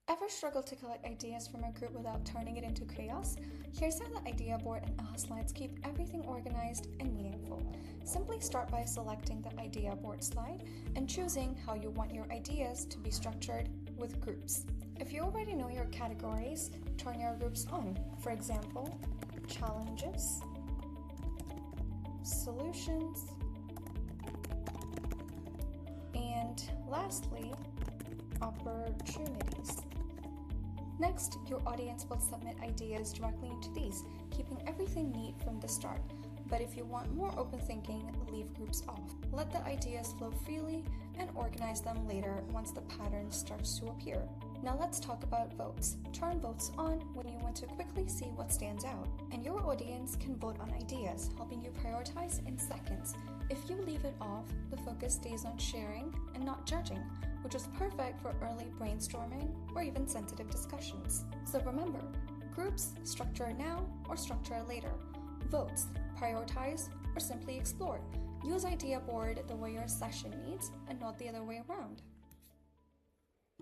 Ever struggle to collect ideas from a group without turning it into chaos? Here's how the idea board and AhaSlides keep everything organized and meaningful. Simply start by selecting the idea board slide and choosing how you want your ideas to be structured with groups. If you already know your categories, turn your groups on. For example, challenges, solutions, and lastly, opportunities. Next, your audience will submit ideas directly into these, keeping everything neat from the start. But if you want more open thinking, leave groups off. Let the ideas flow freely and organize them later once the pattern starts to appear. Now let's talk about votes. Turn votes on when you want to quickly see what stands out. And your audience can vote on ideas, helping you prioritize in seconds. If you leave it off, the focus stays on sharing and not judging, which is perfect for early brainstorming or even sensitive discussions. So remember, groups structure now or structure later. Votes, prioritize, or simply explore. Use idea board the way your session needs and not the other way around.